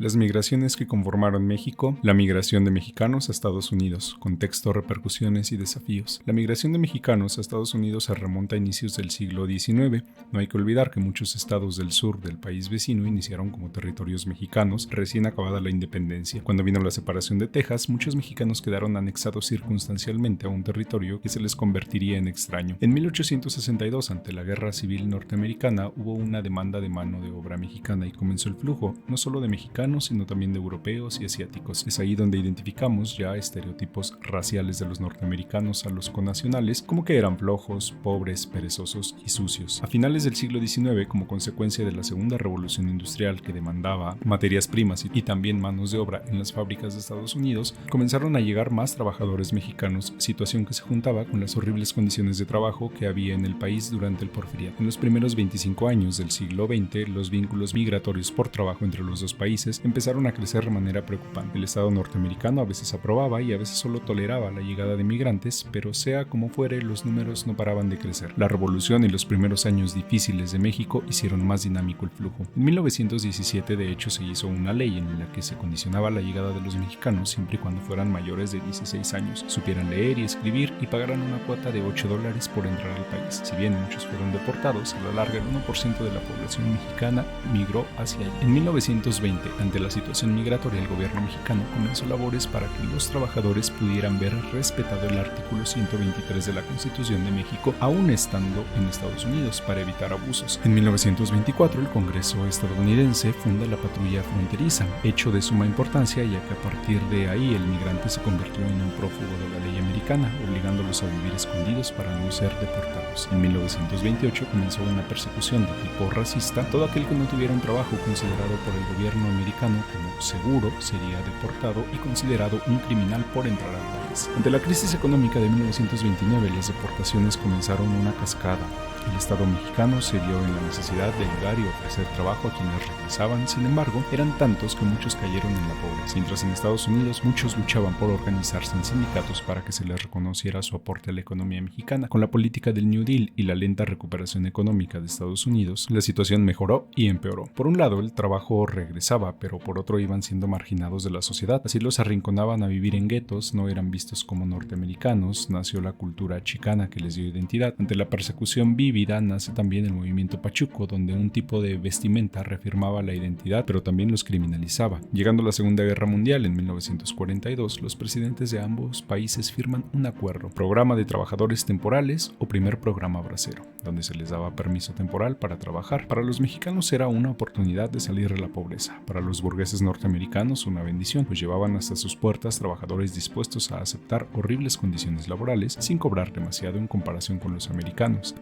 Las migraciones que conformaron México, la migración de mexicanos a Estados Unidos, contexto, repercusiones y desafíos. La migración de mexicanos a Estados Unidos se remonta a inicios del siglo XIX. No hay que olvidar que muchos estados del sur del país vecino iniciaron como territorios mexicanos recién acabada la independencia. Cuando vino la separación de Texas, muchos mexicanos quedaron anexados circunstancialmente a un territorio que se les convertiría en extraño. En 1862, ante la Guerra Civil Norteamericana, hubo una demanda de mano de obra mexicana y comenzó el flujo, no solo de mexicanos, sino también de europeos y asiáticos. Es ahí donde identificamos ya estereotipos raciales de los norteamericanos a los connacionales, como que eran flojos, pobres, perezosos y sucios. A finales del siglo XIX, como consecuencia de la segunda revolución industrial que demandaba materias primas y también manos de obra en las fábricas de Estados Unidos, comenzaron a llegar más trabajadores mexicanos, situación que se juntaba con las horribles condiciones de trabajo que había en el país durante el Porfiriato. En los primeros 25 años del siglo XX, los vínculos migratorios por trabajo entre los dos países empezaron a crecer de manera preocupante. El Estado norteamericano a veces aprobaba y a veces solo toleraba la llegada de migrantes, pero sea como fuere, los números no paraban de crecer. La revolución y los primeros años difíciles de México hicieron más dinámico el flujo. En 1917, de hecho, se hizo una ley en la que se condicionaba la llegada de los mexicanos siempre y cuando fueran mayores de 16 años, supieran leer y escribir y pagaran una cuota de $8 por entrar al país. Si bien muchos fueron deportados, a la larga el 1% de la población mexicana migró hacia allí. En 1920, ante la situación migratoria, el gobierno mexicano comenzó labores para que los trabajadores pudieran ver respetado el artículo 123 de la Constitución de México, aún estando en Estados Unidos, para evitar abusos. En 1924, el Congreso estadounidense funda la patrulla fronteriza, hecho de suma importancia ya que a partir de ahí el migrante se convirtió en un prófugo de la ley americana, obligándolos a vivir escondidos para no ser deportados. En 1928 comenzó una persecución de tipo racista. Todo aquel que no tuviera un trabajo considerado por el gobierno americano como seguro sería deportado y considerado un criminal por entrar al país. Ante la crisis económica de 1929, las deportaciones comenzaron una cascada. El Estado mexicano se vio en la necesidad de ayudar y ofrecer trabajo a quienes regresaban. Sin embargo, eran tantos que muchos cayeron en la pobreza. Mientras en Estados Unidos muchos luchaban por organizarse en sindicatos para que se les reconociera su aporte a la economía mexicana. Con la política del New Deal y la lenta recuperación económica de Estados Unidos, la situación mejoró y empeoró. Por un lado, el trabajo regresaba, pero por otro iban siendo marginados de la sociedad. Así los arrinconaban a vivir en guetos, no eran vistos como norteamericanos. Nació la cultura chicana que les dio identidad. Ante la persecución vívida nace también el movimiento pachuco, donde un tipo de vestimenta reafirmaba la identidad, pero también los criminalizaba. Llegando la Segunda Guerra Mundial en 1942, los presidentes de ambos países firman un acuerdo, programa de trabajadores temporales o primer programa bracero, donde se les daba permiso temporal para trabajar. Para los mexicanos era una oportunidad de salir de la pobreza. Para los burgueses norteamericanos una bendición, pues llevaban hasta sus puertas trabajadores dispuestos a aceptar horribles condiciones laborales sin cobrar demasiado en comparación con los americanos.